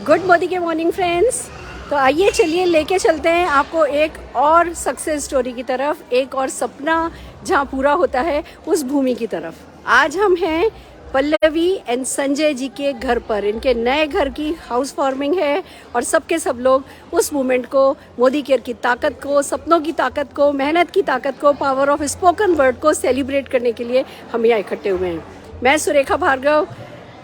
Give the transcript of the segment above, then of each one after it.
Good Modi के morning friends. तो आइए चलिए लेके चलते हैं आपको एक और सक्सेस स्टोरी की तरफ, एक और सपना जहां पूरा होता है उस भूमि की तरफ। आज हम हैं पल्लवी एंड संजय जी के घर पर। इनके नए घर की हाउस वार्मिंग है और सबके सब लोग उस मूवमेंट को, मोदी केयर की ताकत को, सपनों की ताकत को, मेहनत की ताकत को, पावर ऑफ स्पोकन वर्ड को सेलिब्रेट करने के लिए हम यहाँ इकट्ठे हुए हैं। मैं सुरेखा भार्गव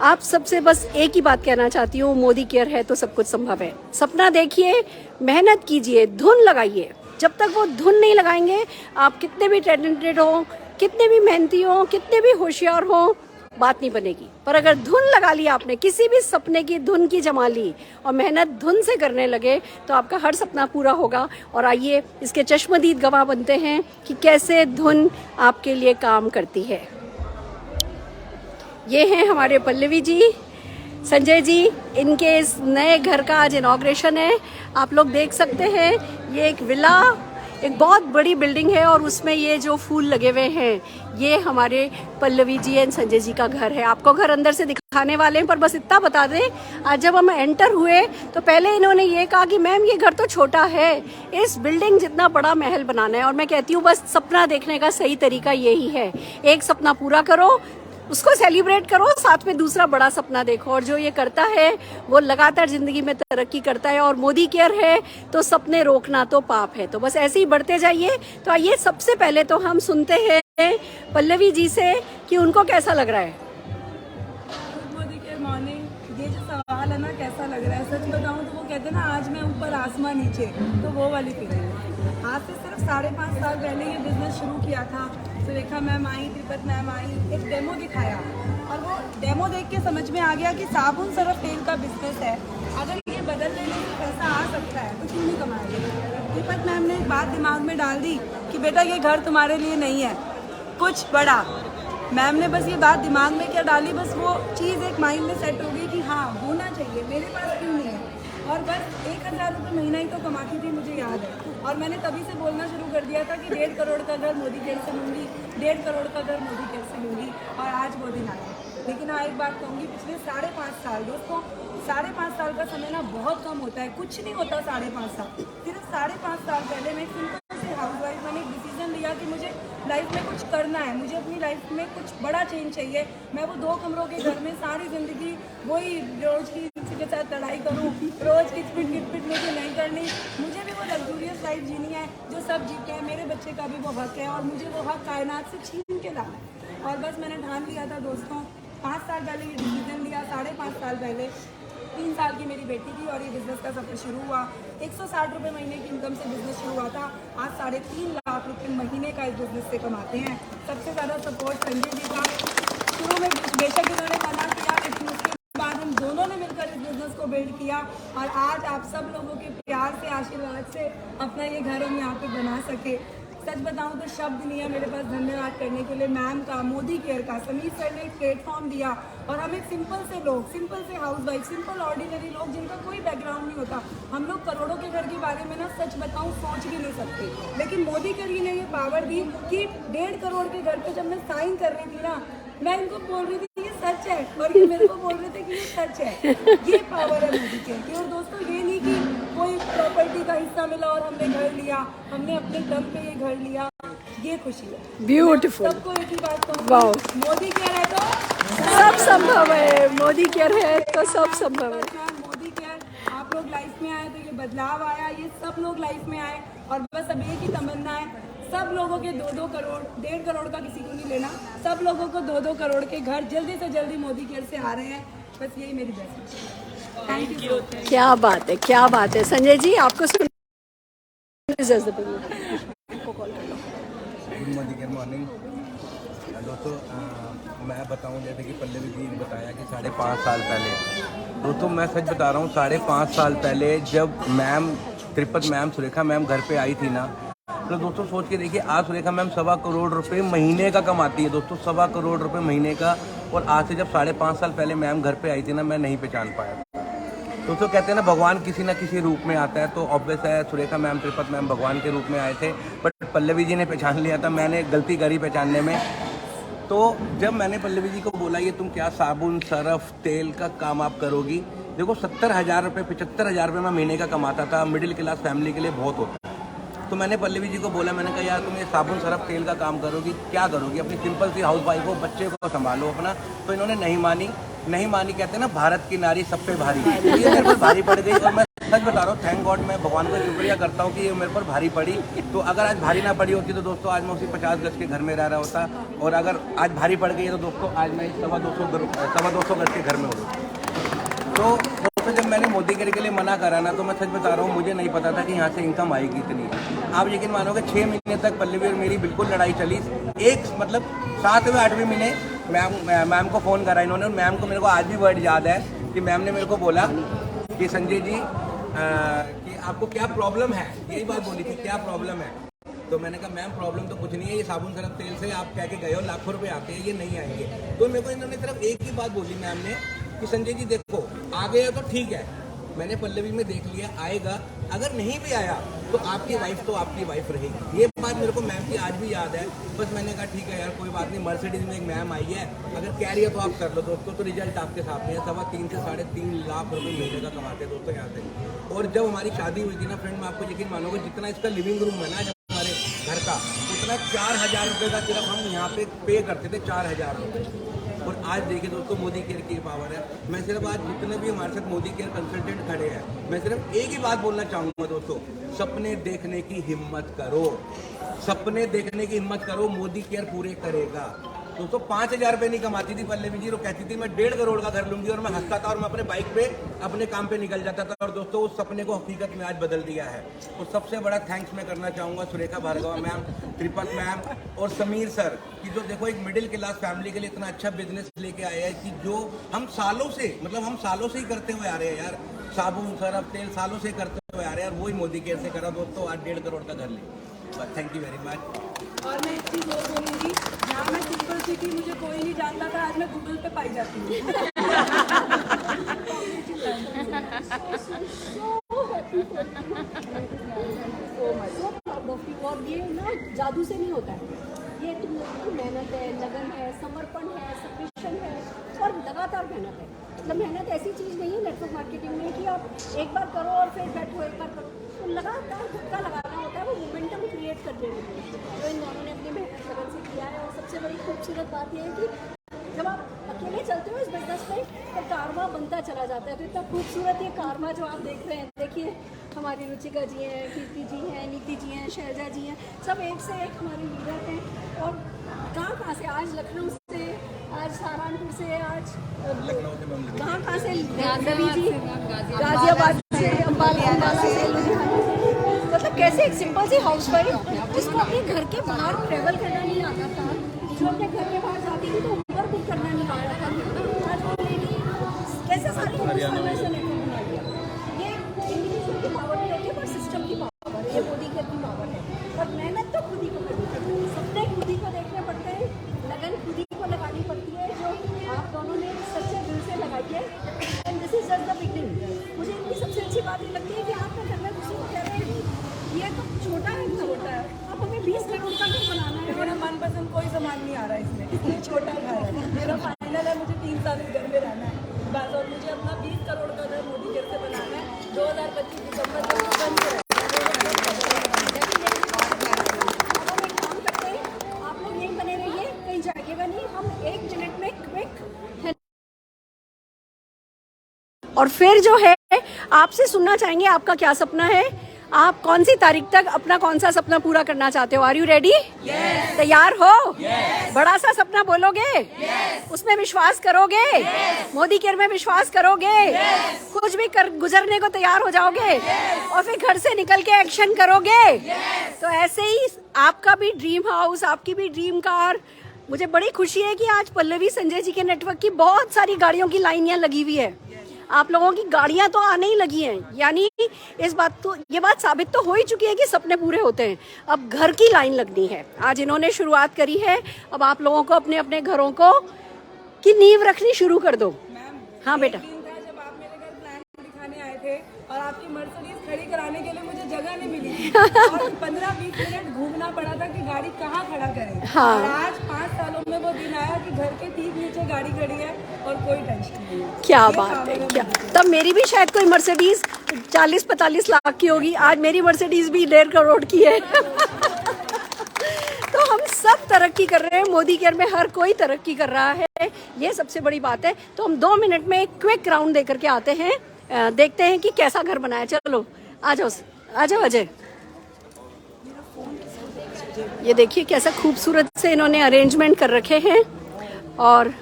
आप सबसे बस एक ही बात कहना चाहती हूँ, मोदी केयर है तो सब कुछ संभव है। सपना देखिए, मेहनत कीजिए, धुन लगाइए। जब तक वो धुन नहीं लगाएंगे, आप कितने भी टैलेंटेड हो, कितने भी मेहनती हो, कितने भी होशियार हो, बात नहीं बनेगी। पर अगर धुन लगा ली आपने, किसी भी सपने की धुन की जमा ली और मेहनत धुन से करने लगे, तो आपका हर सपना पूरा होगा। और आइए इसके चश्मदीद गवाह बनते हैं कि कैसे धुन आपके लिए काम करती है। ये हैं हमारे पल्लवी जी, संजय जी। इनके इस नए घर का आज इनॉग्रेशन है। आप लोग देख सकते हैं, ये एक विला, एक बहुत बड़ी बिल्डिंग है और उसमें ये जो फूल लगे हुए हैं, ये हमारे पल्लवी जी एंड संजय जी का घर है। आपको घर अंदर से दिखाने वाले हैं, पर बस इतना बता दें, आज जब हम एंटर हुए तो पहले इन्होंने ये कहा कि मैम ये घर तो छोटा है, इस बिल्डिंग जितना बड़ा महल बनाना है। और मैं कहती हूँ बस सपना देखने का सही तरीका यही है, एक सपना पूरा करो, उसको सेलिब्रेट करो, साथ में दूसरा बड़ा सपना देखो। और जो ये करता है वो लगातार जिंदगी में तरक्की करता है। और मोदी केयर है तो सपने रोकना तो पाप है। तो बस ऐसे ही बढ़ते जाइए। तो आइए सबसे पहले तो हम सुनते हैं पल्लवी जी से कि उनको कैसा लग रहा है। मोदी केयर मॉर्निंग, ये जो सवाल है ना, कैसा लग रहा है, सच बताऊं तो वो कहते हैं ना, आज मैं ऊपर आसमान नीचे, तो वो वाली फीलिंग। आज से सिर्फ 5.5 साल पहले ये बिजनेस शुरू किया था। सुरेखा मैम आई, त्रिपत मैम आई, एक डेमो दिखाया और वो डेमो देख के समझ में आ गया कि साबुन सरफ तेल का बिजनेस है। अगर ये बदलने में पैसा आ सकता है तो क्यों नहीं कमाएंगे। त्रिपत मैम ने एक बात दिमाग में डाल दी कि बेटा ये घर तुम्हारे लिए नहीं है, कुछ बड़ा। मैम ने बस ये बात दिमाग में क्या डाली, बस वो चीज़ एक माइंड में सेट हो गई कि हाँ होना चाहिए, मेरे पास क्यों नहीं है। और बस 1,000 रुपये महीना ही तो कमाती थी, मुझे याद है। और मैंने तभी से बोलना शुरू कर दिया था कि 1.5 करोड़ का घर मोदी केयर से लूँगी, 1.5 करोड़ का घर मोदी केयर से लूँगी। और आज वो दिन आया। लेकिन हाँ, एक बात कहूँगी, पिछले 5.5 साल, दोस्तों 5.5 साल का समय ना बहुत कम होता है, कुछ नहीं होता 5.5 साल। सिर्फ 5.5 साल पहले मैं सिंपल से हाउसवाइफ, मैंने एक डिसीजन लिया कि मुझे लाइफ में कुछ करना है, मुझे अपनी लाइफ में कुछ बड़ा चेंज चाहिए। मैं वो 2 कमरों के घर में सारी ज़िंदगी वही रोज की के साथ लड़ाई करूँ, रोज किचपिट मुझे नहीं करनी। मुझे भी वो लग्जूरियस लाइफ जीनी है जो सब जीते हैं, मेरे बच्चे का भी वो हक है और मुझे वो हक कायनात से छीन के लाना है। और बस मैंने ठान लिया था दोस्तों, 5 साल पहले ये डिसीजन लिया। 5.5 साल पहले 3 साल की मेरी बेटी थी और ये बिज़नेस का सफ़र शुरू हुआ। 160 रुपये महीने की इनकम से बिज़नेस शुरू हुआ था। आज 3.5 लाख रुपये महीने का इस बिज़नेस से कमाते हैं। सबसे ज़्यादा सपोर्ट संजय जी का। शुरू में बेशक इन्होंने मना किया, लेकिन उसके बाद हम दोनों ने मिलकर इस बिज़नेस को बिल्ड किया। और आज आप सब लोगों के प्यार से, आशीर्वाद से अपना ये घर हम यहाँ पे बना सके। सच बताऊं तो शब्द नहीं है मेरे पास धन्यवाद करने के लिए मैम का, मोदी केयर का। समीर सर ने एक प्लेटफॉर्म दिया और हम एक सिंपल से लोग, सिंपल से हाउसवाइफ, सिंपल ऑर्डिनरी लोग जिनका कोई बैकग्राउंड नहीं होता, हम लोग करोड़ों के घर के बारे में ना सच बताऊं सोच भी नहीं सकते। लेकिन मोदी केयर ने ये पावर दी कि 1.5 करोड़ के घर पे जब मैं साइन कर रही थी ना, मैं इनको बोल रही थी ये सच है और ये मेरे को बोल रहे थे कि ये सच है। ये पावर है मोदी केयर की। और दोस्तों ये नहीं कि कोई प्रॉपर्टी का हिस्सा मिला और हमने घर लिया, हमने अपने दम पे ये घर लिया, ये खुशी है। ब्यूटीफुल। सबको एक ही बात कहूँगी, मोदी केयर है तो सब संभव है, मोदी केयर है तो सब संभव है। मोदी केयर, आप लोग लाइफ में आए तो ये बदलाव आया, ये सब लोग लाइफ में आए। और बस अब एक ही तमन्ना है, सब लोगों के 2-2 करोड़, 1.5 करोड़ का किसी को नहीं लेना, सब लोगों को 2-2 करोड़ के घर जल्दी से जल्दी मोदी केयर से आ रहे हैं। बस यही मेरी बेस्ट। Thank you. क्या बात है, क्या बात है। संजय जी आपको मोदी केयर मॉर्निंग। दोस्तों मैं बताऊं, जैसे कि पल्लवी जी ने बताया कि 5.5 साल पहले, दोस्तों मैं सच बता रहा हूँ, 5.5 साल पहले जब मैम, त्रिपत मैम, सुरेखा मैम घर पे आई थी ना, तो दोस्तों सोच के देखिए, आज सुरेखा मैम 1.25 करोड़ रुपए महीने का कमाती है दोस्तों, 1.25 करोड़ रुपए महीने का। और आज से जब 5.5 साल पहले मैम घर पे आई थी ना, मैं नहीं पहचान पाया। दोस्तों कहते हैं ना, भगवान किसी ना किसी रूप में आता है, तो ऑब्वियस है सुरेखा मैम, त्रिपत मैम भगवान के रूप में आए थे। बट पल्लवी जी ने पहचान लिया था, मैंने गलती करी पहचानने में। तो जब मैंने पल्लवी जी को बोला ये तुम क्या साबुन सरफ तेल का काम आप करोगी, देखो 70,000 रुपये 75,000 रुपये मैं महीने का कमाता था, मिडिल क्लास फैमिली के लिए बहुत होता है। तो मैंने पल्लवी जी को बोला, मैंने कहा यार तुम ये साबुन सरफ तेल का काम करोगी, क्या करोगी, अपनी सिंपल सी हाउस वाइफ हो, बच्चे को संभालो अपना। तो इन्होंने नहीं मानी कहते हैं ना, भारत की नारी सब पे भारी। तो ये मेरे पर भारी पड़ गई और मैं सच बता रहा हूँ, थैंक गॉड, मैं भगवान का शुक्रिया करता हूँ कि ये मेरे पर भारी पड़ी। तो अगर आज भारी ना पड़ी होती तो दोस्तों आज मैं उसी 50 गज के घर में रह रहा होता, और अगर आज भारी पड़ गई है तो दोस्तों आज मैं 250 गज के घर में हूँ। तो दोस्तों जब मैंने मोदी केयर के लिए मना करा ना, तो मैं सच बता रहा हूँ, मुझे नहीं पता था कि यहाँ से इनकम आएगी इतनी। आप यकीन मानोगे 6 महीने तक पल्लवी और मेरी बिल्कुल लड़ाई चली। एक मतलब 7वें 8वें महीने मैम को फ़ोन करा इन्होंने, और मैम को मेरे को आज भी वर्ड याद है कि मैम ने मेरे को बोला कि संजय जी कि आपको क्या प्रॉब्लम है, यही बात बोली थी, क्या प्रॉब्लम है। तो मैंने कहा मैम प्रॉब्लम तो कुछ नहीं है, ये साबुन सरफ तेल से आप कह के गए हो लाखों रुपए आते हैं, ये नहीं आएंगे। तो मेरे को इन्होंने सिर्फ एक ही बात बोली मैम ने कि संजय जी देखो आ गया तो ठीक है, मैंने पल्लवी में देख लिया आएगा, अगर नहीं भी आया तो आपकी वाइफ तो आपकी वाइफ रहेगी। ये बात मेरे को मैम की आज भी याद है। बस मैंने कहा ठीक है यार कोई बात नहीं, मर्सिडीज में एक मैम आई है, अगर कह रही है तो आप कर लो दोस्तों। तो रिजल्ट आपके सामने है, 3.25 से 3.5 लाख रुपए महीने का कमाते हैं दोस्तों यहाँ से। और जब हमारी शादी हुई थी ना फ्रेंड, मैं आपको यकीन मानोगे जितना इसका लिविंग रूम है ना हमारे घर का, उतना 4,000 रुपये का सिर्फ हम यहाँ पे पे करते थे, 4,000 रुपये। और आज देखिए दोस्तों मोदी केयर की पावर है। मैं सिर्फ आज जितने भी हमारे साथ मोदी केयर कंसल्टेंट खड़े हैं, मैं सिर्फ एक ही बात बोलना चाहूँगा दोस्तों, सपने देखने की हिम्मत करो, सपने देखने की हिम्मत करो, मोदी केयर पूरे करेगा। दोस्तों 5,000 रुपये नहीं कमाती थी पल्लवी जी, वो कहती थी मैं 1.5 करोड़ का घर लूंगी, और मैं हंसता था और मैं अपने बाइक पे अपने काम पे निकल जाता था। और दोस्तों उस सपने को हकीकत में आज बदल दिया है। तो सबसे बड़ा थैंक्स मैं करना चाहूँगा सुरेखा भार्गव मैम, त्रिपत मैम और समीर सर कि जो देखो एक मिडिल क्लास फैमिली के लिए इतना अच्छा बिजनेस लेके आए हैं कि जो हम सालों से ही करते हुए आ रहे हैं यार, साबुन सरफ तेल सालों से करते हुए आ रहे हैं, और वही मोदी केयर से करा दोस्तों आज 1.5 करोड़ का घर ले। Thank you very much. और मैं एक चीज़ और बोलूँगी, जहाँ मैं सिंपल सी थी, मुझे कोई नहीं जानता था, आज मैं गूगल पे पाई जाती हूँ। और ये ना जादू से नहीं होता है, ये तुम लोगों की मेहनत है, लगन है, समर्पण है, सब्मिशन है और लगातार मेहनत है। मतलब मेहनत ऐसी चीज़ नहीं है नेटवर्क मार्केटिंग में कि आप एक बार करो और फिर बैठो एक बार करो, तो लगातार धक्का लगाना होता है, वो मोमेंटम क्रिएट कर देना जो इन दोनों ने अपनी मेहनत लगन से किया है। और सबसे बड़ी खूबसूरत बात यह है कि जब आप अकेले चलते हो इस बिजनेस में तो कारमा बनता चला जाता है। तो इतना खूबसूरत ये कारमा जो आप देख रहे हैं, देखिए हमारी रुचिका जी हैं, कीर्ति जी हैं, नीति जी हैं, शैलजा जी हैं, सब एक से एक हमारे लीडर हैं। और कहाँ से, आज लखनऊ से, आज सहारनपुर से, आज कहाँ से, रवि जी गाजियाबाद से, अम्बाला से, लुधियाना से। मतलब कैसे एक सिंपल सी हाउस वाइफ जिसको अपने घर के बाहर ट्रेवल करना नहीं आता था, जो अपने घर के बाहर जाती थी तो ऊबर बुक करना नहीं आता था, आज वो लेडी कैसे सारी इंडिविजुअल बना लिया। ये इंडिविजुअल की पावर नहीं है पर सिस्टम की पावर है, ये मोदी केयर की पावर है। और मेहनत तो खुद ही को करनी पड़ती है, सपने खुद ही को देखने पड़ते हैं, लगन खुद ही को लगानी पड़ती है, जो आप दोनों ने सच्चे दिल से लगाई है। And this is just the beginning. मुझे इनकी सबसे अच्छी बात ये लगती है कि आप घर में किसी को कह रहे हैं कि ये तो छोटा घर होता है, अब हमें 20 करोड़ का घर बनाना है। मेरा मनपसंद कोई सामान नहीं आ रहा है इसमें, छोटा घर है मेरा, फाइनल है, मुझे 3 साल इस घर में रहना है बस, और मुझे अपना 20 करोड़ का घर मोदी केयर से बनाना है 2025 दिसंबर तक बंद है। आप लोग यहीं बने रहिए, कहीं जाइएगा नहीं, हम 1 मिनट में क्विक। और फिर जो है आपसे सुनना चाहेंगे आपका क्या सपना है, आप कौन सी तारीख तक अपना कौन सा सपना पूरा करना चाहते हो। Are you ready? तैयार हो? बड़ा सा सपना बोलोगे? उसमें विश्वास करोगे? मोदी केयर में विश्वास करोगे? कुछ भी कर गुजरने को तैयार हो जाओगे और फिर घर से निकल के एक्शन करोगे। तो ऐसे ही आपका भी ड्रीम हाउस, आपकी भी ड्रीम कार। मुझे बड़ी खुशी है कि आज पल्लवी संजय जी के नेटवर्क की बहुत सारी गाड़ियों की लाइन यहाँ लगी हुई है। आप लोगों की गाड़ियां तो आने ही लगी हैं, यानी ये बात साबित तो हो ही चुकी है कि सपने पूरे होते हैं। अब घर की लाइन लगनी है, आज इन्होंने शुरुआत करी है, अब आप लोगों को अपने अपने घरों को की नींव रखनी शुरू कर दो। हाँ बेटा, जब आप मेरे घर प्लान दिखाने आए थे और आपकी मर्सिडीज खड़ी कराने के लिए मुझे जगह नहीं मिली और 15-20 मिनट घूमना पड़ा था कि गाड़ी कहाँ खड़ा करें। हाँ। और आज 5 सालों में वो दिन आया कि घर के ठीक नीचे गाड़ी खड़ी है और कोई टेंशन नहीं है। क्या ये बात काम है, मेरा क्या बिल्कुल। तब मेरी भी शायद कोई मर्सिडीज 40-45 लाख की होगी, आज मेरी मर्सिडीज भी 1.5 करोड़ की है। तो हम सब तरक्की कर रहे हैं, मोदी केयर में हर कोई तरक्की कर रहा है, ये सबसे बड़ी बात है। तो हम 2 मिनट में एक क्विक राउंड दे करके आते हैं, देखते हैं कि कैसा घर बनाया। चलो आ जाओ अजय। ये देखिए कैसा खूबसूरत से इन्होंने अरेंजमेंट कर रखे हैं और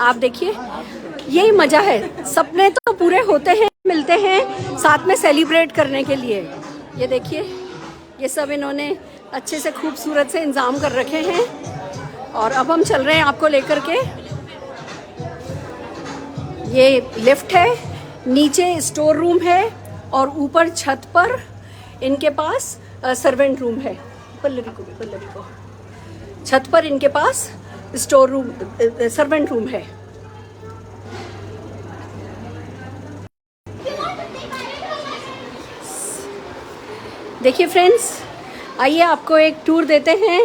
आप देखिए यही मजा है। सपने तो पूरे होते हैं, मिलते हैं साथ में सेलिब्रेट करने के लिए। ये देखिए ये सब इन्होंने अच्छे से खूबसूरत से इंतजाम कर रखे हैं और अब हम चल रहे हैं आपको लेकर के। ये लिफ्ट है, नीचे स्टोर रूम है और ऊपर छत पर इनके पास सर्वेंट रूम है। पल्लवी को छत पर इनके पास स्टोर रूम सर्वेंट रूम है। देखिए फ्रेंड्स, आइए आपको एक टूर देते हैं।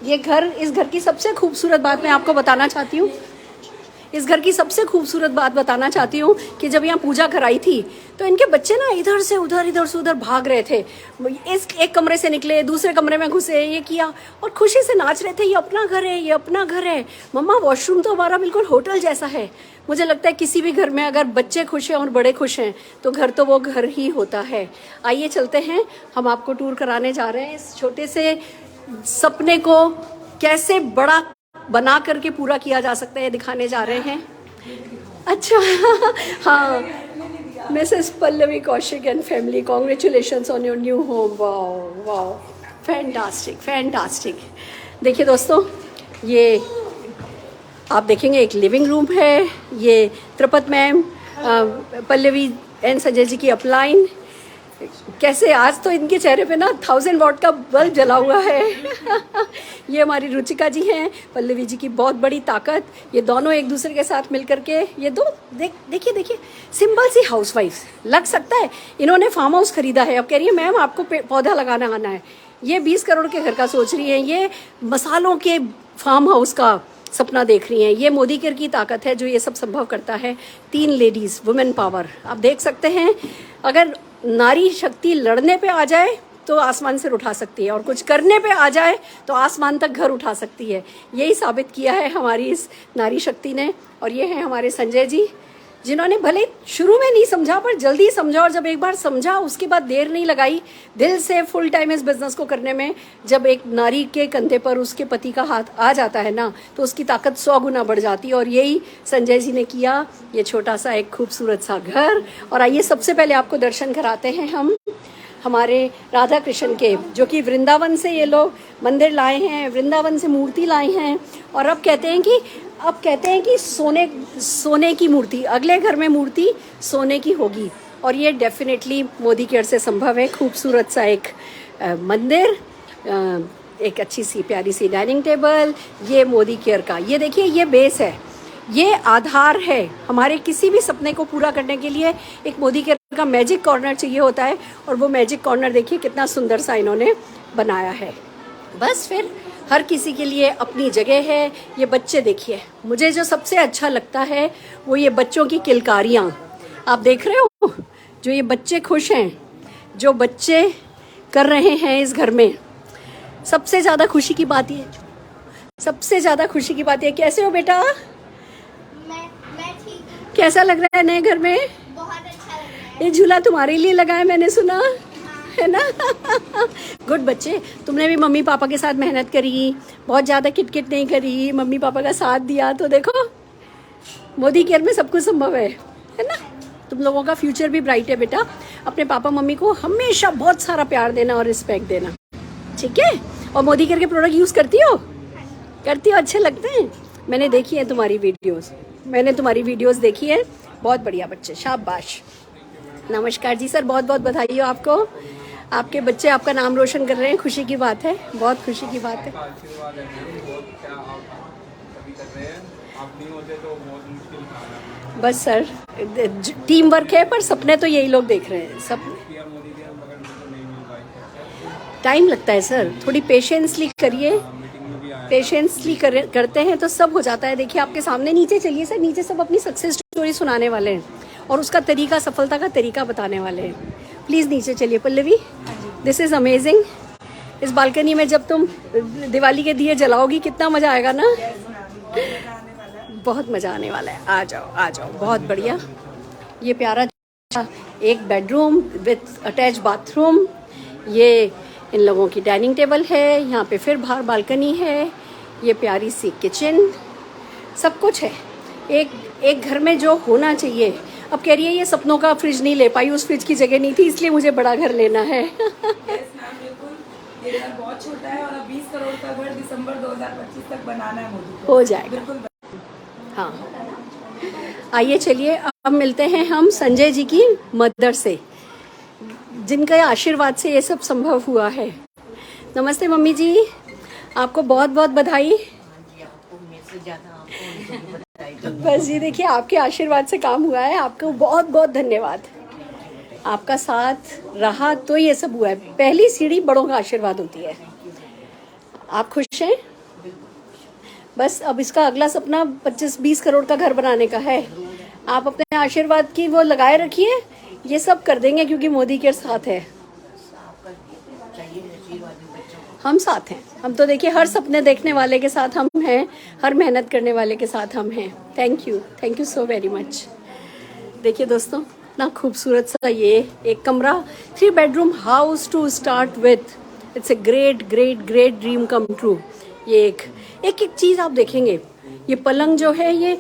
ये घर, इस घर की सबसे खूबसूरत बात मैं आपको बताना चाहती हूँ। इस घर की सबसे खूबसूरत बात बताना चाहती हूँ कि जब यहाँ पूजा कराई थी तो इनके बच्चे ना इधर से उधर भाग रहे थे। इस एक कमरे से निकले, दूसरे कमरे में घुसे, ये किया और खुशी से नाच रहे थे, ये अपना घर है, ये अपना घर है। मम्मा वॉशरूम तो हमारा बिल्कुल होटल जैसा है। मुझे लगता है किसी भी घर में अगर बच्चे खुश हैं और बड़े खुश हैं तो घर तो वो घर ही होता है। आइए चलते हैं, हम आपको टूर कराने जा रहे हैं। इस छोटे से सपने को कैसे बड़ा बना करके पूरा किया जा सकता है दिखाने जा रहे हैं। अच्छा हाँ, Mrs Pallavi Kaushik and family, congratulations on your new home. Wow wow, fantastic. देखिए दोस्तों, ये आप देखेंगे एक लिविंग रूम है। ये त्रिपत मैम, पल्लवी एंड संजय जी की अपलाइन। कैसे आज तो इनके चेहरे पे ना 1000 वॉट का बल्ब जला हुआ है। ये हमारी रुचिका जी हैं, पल्लवी जी की बहुत बड़ी ताकत। ये दोनों एक दूसरे के साथ मिलकर के, ये दो देखिए सिंपल सी हाउसवाइफ लग सकता है। इन्होंने फार्म हाउस खरीदा है, अब कह रही है मैम आपको पौधा लगाना आना है। ये 20 करोड़ के घर का सोच रही है, ये मसालों के फार्म हाउस का सपना देख रही हैं। ये मोदी केयर की ताकत है जो ये सब संभव करता है। 3 लेडीज, वुमेन पावर, आप देख सकते हैं। अगर नारी शक्ति लड़ने पे आ जाए तो आसमान से उठा सकती है और कुछ करने पे आ जाए तो आसमान तक घर उठा सकती है। यही साबित किया है हमारी इस नारी शक्ति ने। और ये है हमारे संजय जी, जिन्होंने भले शुरू में नहीं समझा पर जल्दी समझा, और जब एक बार समझा उसके बाद देर नहीं लगाई, दिल से फुल टाइम इस बिजनेस को करने में। जब एक नारी के कंधे पर उसके पति का हाथ आ जाता है ना तो उसकी ताकत 100 गुना बढ़ जाती है। और यही संजय जी ने किया, ये छोटा सा एक खूबसूरत सा घर। और आइए सबसे पहले आपको दर्शन कराते हैं हम हमारे राधा कृष्ण के, जो कि वृंदावन से ये लोग मंदिर लाए हैं, वृंदावन से मूर्ति लाए हैं। और अब कहते हैं कि सोने की मूर्ति, अगले घर में मूर्ति सोने की होगी। और ये डेफिनेटली मोदी केयर से संभव है। खूबसूरत सा एक मंदिर, एक अच्छी सी प्यारी सी डाइनिंग टेबल, ये मोदी केयर का। ये देखिए ये बेस है, ये आधार है हमारे किसी भी सपने को पूरा करने के लिए। एक मोदी केयर का मैजिक कॉर्नर चाहिए होता है और वो मैजिक कॉर्नर देखिए कितना सुंदर सा इन्होंने बनाया है। बस फिर हर किसी के लिए अपनी जगह है। ये बच्चे देखिए, मुझे जो सबसे अच्छा लगता है वो ये बच्चों की किलकारियाँ आप देख रहे हो। जो ये बच्चे खुश हैं, जो बच्चे कर रहे हैं इस घर में, सबसे ज़्यादा खुशी की बात ये, सबसे ज़्यादा खुशी की बात ये। कैसे हो बेटा? मैं ठीक हूँ। कैसा लग रहा है नए घर में? बहुत अच्छा लग रहा है। ये झूला तुम्हारे लिए लगा है मैंने सुना है ना। गुड बच्चे, तुमने भी मम्मी पापा के साथ मेहनत करी, बहुत ज़्यादा किटकिट नहीं करी, मम्मी पापा का साथ दिया। तो देखो मोदी केयर में सब कुछ संभव है ना। तुम लोगों का फ्यूचर भी ब्राइट है बेटा। अपने पापा मम्मी को हमेशा बहुत सारा प्यार देना और रिस्पेक्ट देना, ठीक है? और मोदी केयर के प्रोडक्ट यूज़ करती हो? अच्छे लगते हैं? मैंने देखी है तुम्हारी वीडियोस, देखी है। बहुत बढ़िया बच्चे, शाबाश। नमस्कार जी सर, बहुत बहुत बधाई हो आपको। आपके बच्चे आपका नाम रोशन कर रहे हैं, खुशी की बात है, बहुत खुशी की बात है। आशीर्वाद है, बहुत क्या आप कभी कर रहे हैं, आप नहीं होते तो बहुत मुश्किल था। बस सर, टीम वर्क है, पर सपने तो यही लोग देख रहे हैं सब। टाइम लगता है सर, थोड़ी पेशेंसली करिए, पेशेंसली करते हैं तो सब हो जाता है। देखिए आपके सामने, नीचे चलिए सर, नीचे सब अपनी सक्सेस स्टोरी सुनाने वाले हैं और उसका तरीका, सफलता का तरीका बताने वाले हैं। प्लीज़ नीचे चलिए पल्लवी, दिस इज़ अमेजिंग। इस बालकनी में जब तुम दिवाली के दिए जलाओगी कितना मज़ा आएगा ना, बहुत मज़ा आने वाला है। आ जाओ आ जाओ, बहुत बढ़िया। ये प्यारा एक बेडरूम विथ अटैच बाथरूम, ये इन लोगों की डाइनिंग टेबल है, यहाँ पे फिर बाहर बालकनी है, ये प्यारी सी किचन, सब कुछ है एक घर में जो होना चाहिए। अब कह रही है ये सपनों का फ्रिज नहीं ले पाई, उस फ्रिज की जगह नहीं थी, इसलिए मुझे बड़ा घर लेना है। ये घर बहुत छोटा है और अब 20 करोड़ का घर दिसंबर 2025 तक बनाना है मोदी को। हो जाएगा, बिल्कुल। हाँ। आइए चलिए, अब मिलते हैं हम संजय जी की मदर से, जिनके आशीर्वाद से ये सब संभव हुआ है। नमस्ते मम्मी जी, आपको बहुत बहुत बधाई। बस ये देखिए, आपके आशीर्वाद से काम हुआ है, आपको बहुत बहुत धन्यवाद। आपका साथ रहा तो ये सब हुआ है। पहली सीढ़ी बड़ों का आशीर्वाद होती है। आप खुश हैं? बस अब इसका अगला सपना 25-20 करोड़ का घर बनाने का है। आप अपने आशीर्वाद की वो लगाए रखिए, ये सब कर देंगे क्योंकि मोदी के साथ है। हम साथ हैं, हम तो देखिए हर सपने देखने वाले के साथ हम हैं, हर मेहनत करने वाले के साथ हम हैं। Thank you so very much. देखिए दोस्तों, इतना खूबसूरत सा ये एक कमरा, 3 bedroom house to start with. It's a great great great dream come true. ये एक चीज़ आप देखेंगे, ये पलंग जो है ये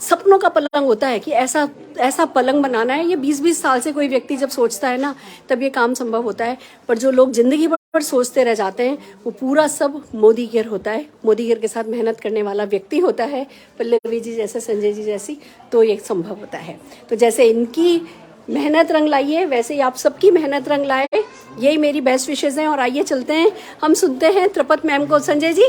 सपनों का पलंग होता है कि ऐसा पलंग बनाना है। ये 20-20 साल से कोई व्यक्ति जब सोचता है ना, तब ये काम संभव होता है। पर जो लोग जिंदगी भर सोचते रह जाते हैं, वो पूरा सब मोदी केयर होता है। मोदी केयर के साथ मेहनत करने वाला व्यक्ति होता है, पल्लवी जी जैसे, संजय जी जैसी, तो ये संभव होता है। तो जैसे इनकी मेहनत रंग लाई है, वैसे ही आप सबकी मेहनत रंग लाए, यही मेरी बेस्ट विशेज़ हैं। और आइए चलते हैं, हम सुनते हैं त्रिपत मैम को। संजय जी,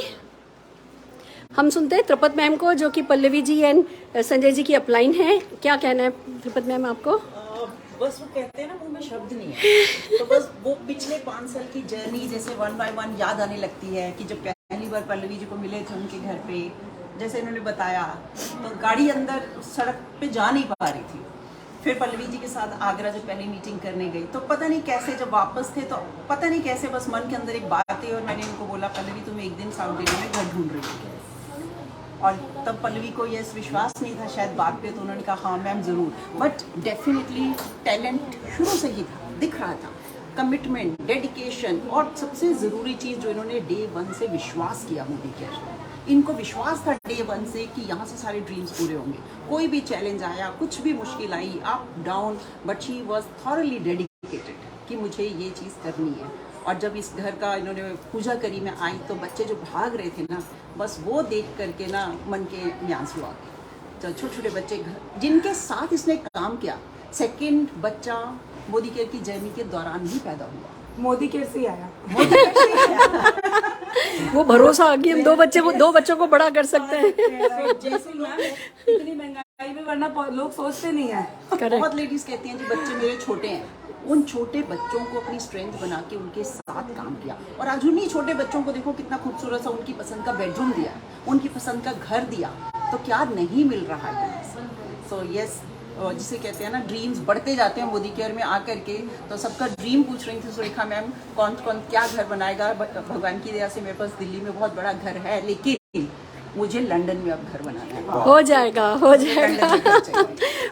हम सुनते हैं त्रिपत मैम को, जो कि पल्लवी जी एंड संजय जी की अपलाइन है। क्या कहना है त्रिपत मैम आपको? बस वो कहते हैं ना, मुंह में शब्द नहीं है। तो बस वो पिछले 5 साल की जर्नी जैसे 1 by 1 याद आने लगती है कि जब पहली बार पल्लवी जी को मिले थे उनके घर पे, जैसे इन्होंने बताया, तो गाड़ी अंदर सड़क पे जा नहीं पा रही थी। फिर पल्लवी जी के साथ आगरा जब पहली मीटिंग करने गई, तो पता नहीं कैसे जब वापस थे, तो पता नहीं कैसे बस मन के अंदर एक बात आई और मैंने इनको बोला, पल्लवी तुम एक दिन साउथ दिल्ली में घर ढूंढ रही हो। और तब पल्लवी को ये विश्वास नहीं था शायद बात पे, तो उन्होंने कहा हाँ मैम ज़रूर। बट डेफिनेटली टैलेंट शुरू से ही था, दिख रहा था, कमिटमेंट, डेडिकेशन, और सबसे ज़रूरी चीज़ जो इन्होंने डे 1 से विश्वास किया मोदी केयर। इनको विश्वास था डे 1 से कि यहाँ से सारे ड्रीम्स पूरे होंगे। कोई भी चैलेंज आया, कुछ भी मुश्किल आई, up down, but she was thoroughly dedicated कि मुझे ये चीज़ करनी है। और जब इस घर का इन्होंने पूजा करी, मैं आई तो बच्चे जो भाग रहे थे ना, बस वो देख करके ना मन के में आंसू आ गए। तो छोटे छोटे बच्चे घर जिनके साथ इसने काम किया, सेकंड बच्चा मोदी केयर की जर्नी के दौरान ही पैदा हुआ। मोदी केयर से ही आया। वो भरोसा आ कि हम 2 बच्चों को बड़ा कर सकते हैं। जैसे मैम इतनी महंगाई में, वरना लोग सोचते नहीं है। बहुत लेडीज कहती हैं जी बच्चे मेरे छोटे हैं, उन छोटे बच्चों को अपनी स्ट्रेंथ बना के उनके साथ काम किया। और आज उन्हीं छोटे बच्चों को देखो कितना खूबसूरत सा उनकी पसंद का बेडरूम दिया, उनकी पसंद का घर दिया, तो क्या नहीं मिल रहा है। सो यस, जिसे कहते हैं ना ड्रीम्स बढ़ते जाते हैं मोदी केयर में आकर के। तो सबका ड्रीम पूछ रही थी सुरेखा मैम, कौन कौन क्या घर बनाएगा। भगवान की दया से मेरे पास दिल्ली में बहुत बड़ा घर है, लेकिन मुझे लंदन में अब घर बनाना है। हो जाएगा।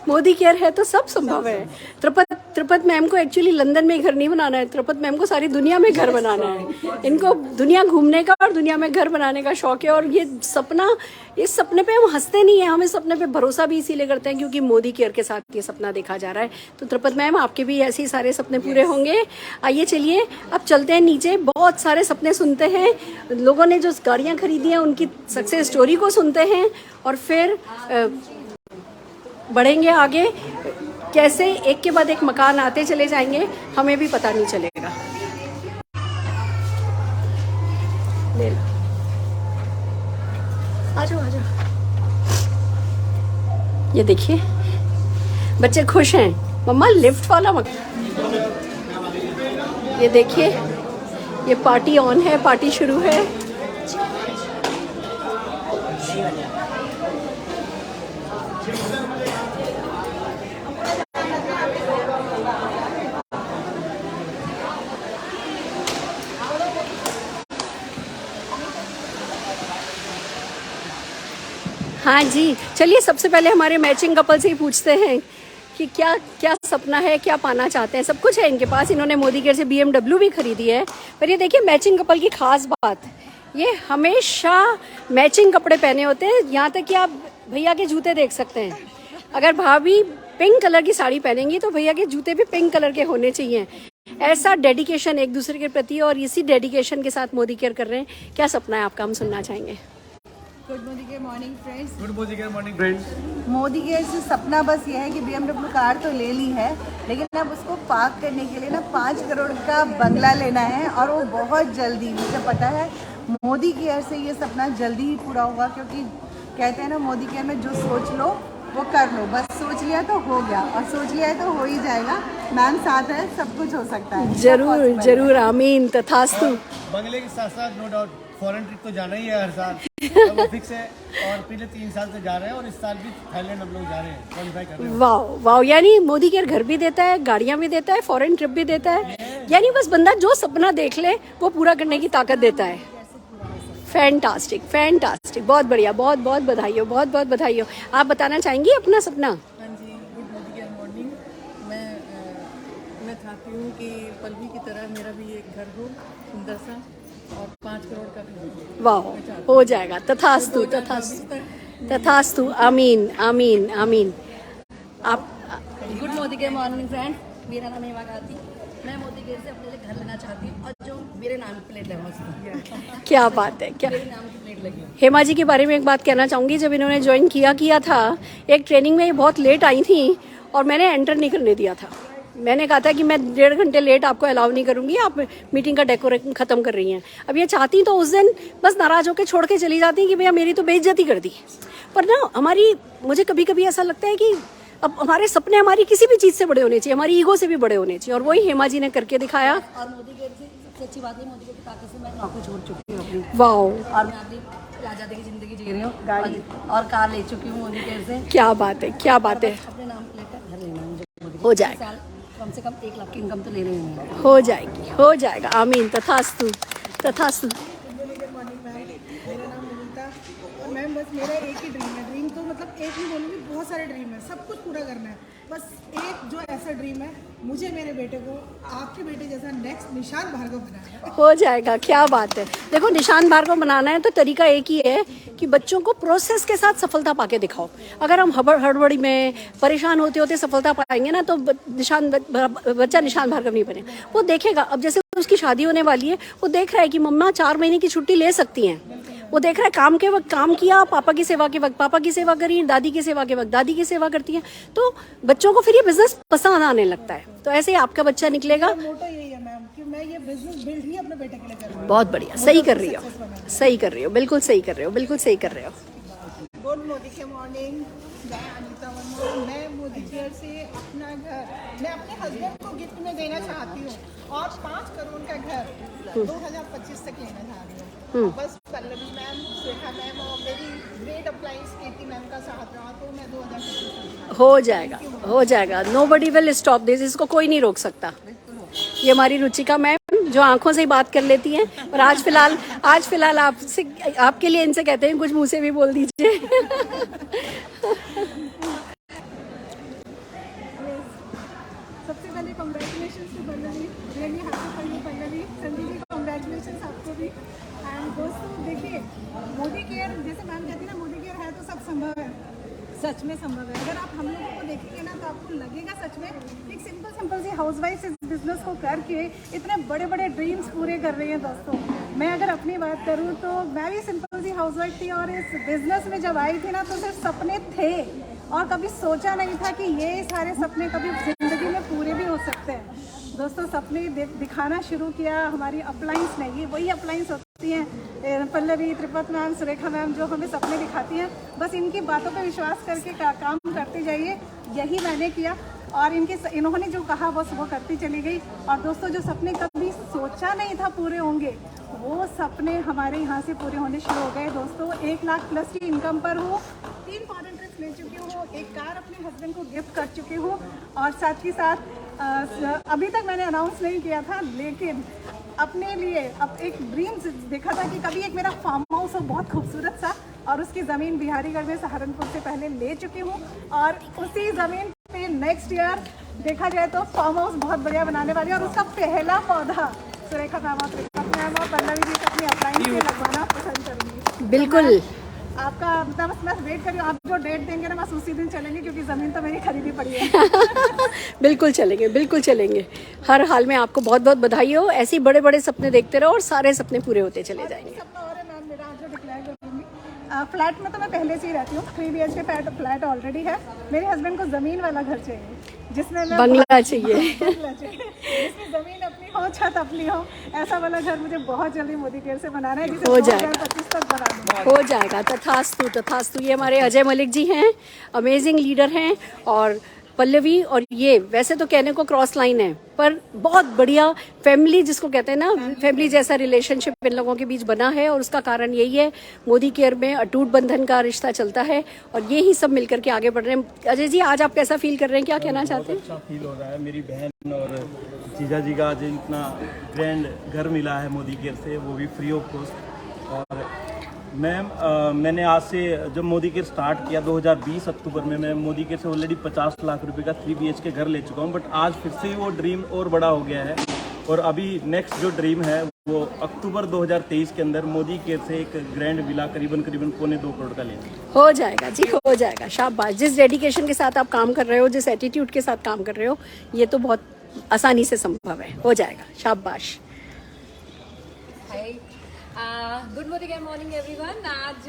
मोदी केयर है तो सब संभव है। त्रिपत मैम को एक्चुअली लंदन में घर नहीं बनाना है, त्रिपत मैम को सारी दुनिया में घर बनाना है। इनको दुनिया घूमने का और दुनिया में घर बनाने का शौक है। और ये सपना, इस सपने पे हम हंसते नहीं है, हम इस सपने पे भरोसा भी इसीलिए करते हैं क्योंकि मोदी केयर के साथ ये सपना देखा जा रहा है। तो त्रिपत मैम, आपके भी ऐसे ही सारे सपने पूरे होंगे। आइए चलिए अब चलते हैं नीचे, बहुत सारे सपने सुनते हैं। लोगों ने जो गाड़ियाँ खरीदी हैं उनकी सक्सेस स्टोरी को सुनते हैं और फिर बढ़ेंगे आगे। कैसे एक के बाद एक मकान आते चले जाएंगे, हमें भी पता नहीं चलेगा। ले लो, आ जाओ आ जाओ। ये देखिए बच्चे खुश हैं, मम्मा लिफ्ट वाला मत। ये देखिए ये पार्टी ऑन है, पार्टी शुरू है। हाँ जी, चलिए सबसे पहले हमारे मैचिंग कपल से ही पूछते हैं कि क्या क्या सपना है, क्या पाना चाहते हैं। सब कुछ है इनके पास, इन्होंने मोदी केयर से BMW भी खरीदी है। पर ये देखिए मैचिंग कपल की खास बात, ये हमेशा मैचिंग कपड़े पहने होते हैं। यहाँ तक कि आप भैया के जूते देख सकते हैं, अगर भाभी पिंक कलर की साड़ी पहनेंगी तो भैया के जूते भी पिंक कलर के होने चाहिए। ऐसा डेडिकेशन एक दूसरे के प्रति, और इसी डेडिकेशन के साथ मोदी केयर कर रहे हैं। क्या सपना है आपका, हम सुनना चाहेंगे। Good Modi care morning friends. Good Modi care morning friends. Modi care से सपना बस ये है कि BMW कार तो ले ली है, लेकिन अब उसको पार्क करने के लिए ना 5 करोड़ का बंगला लेना है, और वो बहुत जल्दी। मुझे पता है मोदी केयर से ये सपना जल्दी ही पूरा होगा, क्योंकि कहते हैं ना मोदी केयर में जो सोच लो वो कर लो। बस सोच लिया तो हो गया, और सोच लिया है तो हो ही जाएगा। मैम साथ है, सब कुछ हो सकता है। जरूर जरूर, आमीन तथास्तु। बंगले के साथ साथ नो डाउट फॉरेन ट्रिप तो जाना ही है हर साल, वो फिक्स है। और पिछले 3 साल से जा रहे हैं, और इस साल भी थाईलैंड हम लोग जा रहे हैं, क्वालिफाई कर रहे हैं। वाह वाह, यानी मोदी केयर घर भी देता है, गाड़ियां भी देता है, फॉरेन ट्रिप भी देता है। यानी बस बंदा जो सपना देख ले वो पूरा करने की ताकत देता है। फैंटास्टिक फैंटास्टिक, बहुत बढ़िया, बहुत बहुत बधाई हो, बहुत बहुत बधाई हो। आप बताना चाहेंगी अपना सपना? हाँ जी, गुड मोदी केयर मॉर्निंग। मैं चाहती हूँ कि पल्लवी की तरह मेरा भी एक घर हो सुंदर सा, और 5 करोड़ का घर। वाह, हो जाएगा, तथास्तु तथास्तु तथास्तु, आमीन आमीन आमीन। आप good Modi care morning friend, मेरा नाम हेमा गाती। मैं मोदी केयर से अपने लिए घर लेना चाहती हूँ, और जो मेरे नाम की प्लेट लगा उसमें। क्या बात है, क्या मेरे नाम की प्लेट लगी। हेमा जी के बारे में एक बात कहना चाहूँगी। जब इन्होंने ज्वाइन किया था एक ट्रेनिंग में, ये बहुत लेट आई थी और मैंने एंटर नहीं करने दिया था। मैंने कहा था कि मैं 1.5 घंटे लेट आपको अलाउ नहीं करूँगी, आप मीटिंग का डेकोरेशन ख़त्म कर रही हैं। अब ये चाहती तो उस दिन बस नाराज़ होकर छोड़ के चली जाती कि भैया मेरी तो बेइज्जती कर दी। पर ना मुझे कभी कभी ऐसा लगता है कि अब हमारे सपने हमारी किसी भी चीज़ से बड़े होने चाहिए, हमारी ईगो से भी बड़े होने चाहिए, और वही हेमा जी ने करके दिखाया। और मोदी केयर से सबसे अच्छी बात है, मोदी केयर की ताकत से मैं नौकरी छोड़ चुकी हूँ अपनी, वाओ, और मैं अपनी आज़ादी की ज़िंदगी जी रही हूँ, और कार ले चुकी हूँ मोदी केयर से। क्या बात है, क्या बात है। अपने नाम प्लेट का घर लेना है मुझे मोदी हो केयर। जाएगा। साल कम से कम 1 लाख की इनकम तो ले रही हूँ। हो जाएगी, हो जाएगा, आमीन तथास्तु तथास्तु। मेरा नाम अनीता, और मैम बस मेरा एक ही ड्रीम है। ड्रीम तो मतलब एक नहीं बोलूँगी, बहुत सारे ड्रीम है, सब कुछ पूरा करना है। बस एक जो ऐसा ड्रीम है, मुझे मेरे बेटे को आपके बेटे जैसा नेक्स्ट निशान भार्गव बनाना है। हो जाएगा, क्या बात है। देखो निशान भार्गव बनाना है तो तरीका एक ही है कि बच्चों को प्रोसेस के साथ सफलता पाके दिखाओ। अगर हम हड़बड़ी में परेशान होते होते सफलता पाएंगे ना, तो बच्चा निशान भार्गव नहीं बने। वो देखेगा, अब जैसे उसकी शादी होने वाली है, वो देख रहा है कि मम्मा 4 महीने की छुट्टी ले सकती हैं। वो देख रहा है काम के वक्त काम किया, पापा की सेवा के वक्त पापा की सेवा करी, दादी की सेवा के वक्त दादी की सेवा करती हैं। तो बच्चों को फिर ये बिजनेस पसंद आने लगता है। तो ऐसे ही आपका बच्चा निकलेगा। मोटो यही है मैम कि मैं ये बिजनेस बिल्ड ही अपने बेटे के लिए कर रही हूँ। बहुत बढ़िया, सही कर रही हो, सही कर रही हो, बिल्कुल सही कर रहे हो, बिल्कुल सही कर रहे हो। गुड मोदी केयर मॉर्निंग, मैं अनीता वर्मा। मैं मोदी केयर से अपना घर मैं अपने हस्बैंड को गिफ्ट में देना चाहती हूँ, और 5 करोड़ का घर 2025 तक लेना चाह रही हूँ। बस पल्लवी मैम, श्वेता मैम और मेरी ग्रेट अप्लायंस कीर्ति मैम का साथ रहा तो मैं 2025 हो जाएगा, हो जाएगा। नोबडी विल स्टॉप दिस, इसको कोई नहीं रोक सकता। ये हमारी रुचिका मैम जो आंखों से ही बात कर लेती हैं, और आज फिलहाल आपके लिए इनसे कहते हैं कुछ मुंह से भी बोल दीजिए। सबसे पहले congratulation to Pallavi, really happy for you Pallavi. Sanjay ji congratulation आपको भी। एंड दोस्तों देखिए, मोदी केयर जैसे मैम कहती है ना, मोदी केयर है तो सब संभव है। सच में संभव है। अगर आप हम लोगों को देखेंगे ना, तो आपको लगेगा सच में एक सिंपल सी हाउसवाइफ इस बिजनेस को करके इतने बड़े बड़े ड्रीम्स पूरे कर रही हैं। दोस्तों मैं अगर अपनी बात करूँ तो मैं भी सिंपल सी हाउसवाइफ थी, और इस बिजनेस में जब आई थी ना, तो सिर्फ सपने थे, और कभी सोचा नहीं था कि ये सारे सपने कभी ज़िंदगी में पूरे भी हो सकते हैं। दोस्तों सपने दिखाना शुरू किया हमारी अप्लायंस ने। ये वही अप्लायंस हंसती हैं, पल्लवी, त्रिपत मैम, सुरेखा मैम जो हमें सपने दिखाती हैं, बस इनकी बातों पे विश्वास करके काम करते जाइए। यही मैंने किया और इन्होंने जो कहा बस वो करती चली गई। और दोस्तों, जो सपने कभी सोचा नहीं था पूरे होंगे, वो सपने हमारे यहाँ से पूरे होने शुरू हो गए। दोस्तों, 1 लाख प्लस की इनकम पर हूँ, 3 फॉरेन ट्रिप्स ले चुकी हूँ, एक कार अपने हस्बैंड को गिफ्ट कर चुकी हूँ और साथ ही साथ अभी तक मैंने अनाउंस नहीं किया था, लेकिन अपने लिए अब एक ड्रीम देखा था कि कभी एक मेरा फार्म हाउस हो बहुत खूबसूरत सा, और उसकी ज़मीन बिहारीगढ़ में सहारनपुर से पहले ले चुकी हूँ और उसी ज़मीन पे नेक्स्ट ईयर देखा जाए तो फार्म हाउस बहुत बढ़िया बनाने वाली है। और उसका पहला पौधा सुरेखा मैम और त्रिपत मैम और पल्लवी जी अपनी अप्लाइन से लगवाना पसंद करूँगी। बिल्कुल आपका मतलब बस मैं वेट कर रही हूँ, आप जो डेट देंगे ना बस उसी दिन चलेंगे, क्योंकि ज़मीन तो मेरी खरीदी पड़ी है। बिल्कुल चलेंगे, बिल्कुल चलेंगे। हर हाल में आपको बहुत बहुत बधाई हो। ऐसे ही बड़े बड़े सपने देखते रहो और सारे सपने पूरे होते चले जाएंगे। सपना और है मैम मेरा, जो डिक्लेयर करूँगी। फ्लैट में तो मैं पहले से ही रहती हूँ, 3 BHK फ्लैट ऑलरेडी है। मेरे हस्बैंड को ज़मीन वाला घर चाहिए जिसमें मैं बंगला चाहिए। बंगला चाहिए, जिसमें ज़मीन अपनी हो, छत अपनी हो। ऐसा वाला घर मुझे बहुत जल्दी मोदी केयर से बनाना है, जिसे हो जाएगा। 2025 तक बना दूँगा। हो जाएगा। तथास्तु तथास्तु। ये हमारे अजय मलिक जी हैं, अमेजिंग लीडर हैं। और पल्लवी और ये वैसे तो कहने को क्रॉस लाइन है, पर बहुत बढ़िया फैमिली जिसको कहते हैं ना, फैमिली जैसा रिलेशनशिप इन लोगों के बीच बना है। और उसका कारण यही है, मोदी केयर में अटूट बंधन का रिश्ता चलता है और ये ही सब मिलकर के आगे बढ़ रहे हैं। अजय जी, आज आप कैसा फील कर रहे हैं, क्या कहना चाहते हैं? अच्छा फील हो रहा है। मेरी बहन और जीजा जी का आज इतना ग्रैंड घर मिला है मोदी केयर से, वो भी फ्री ऑफ कॉस्ट। और मैम, मैंने आज से जब मोदी केयर स्टार्ट किया 2020 अक्टूबर में, मैं मोदी केयर से ऑलरेडी 50 लाख रुपए का 3 BHK घर ले चुका हूँ। बट आज फिर से वो ड्रीम और बड़ा हो गया है और अभी नेक्स्ट जो ड्रीम है वो अक्टूबर 2023 के अंदर मोदी केयर से एक ग्रैंड विला करीबन 2.25 करोड़ का लेना। हो जाएगा जी, हो जाएगा। शाबाश। जिस डेडिकेशन के साथ आप काम कर रहे हो, जिस एटीट्यूड के साथ काम कर रहे हो, ये तो बहुत आसानी से संभव है। हो जाएगा। शाबाश। Good morning everyone. आज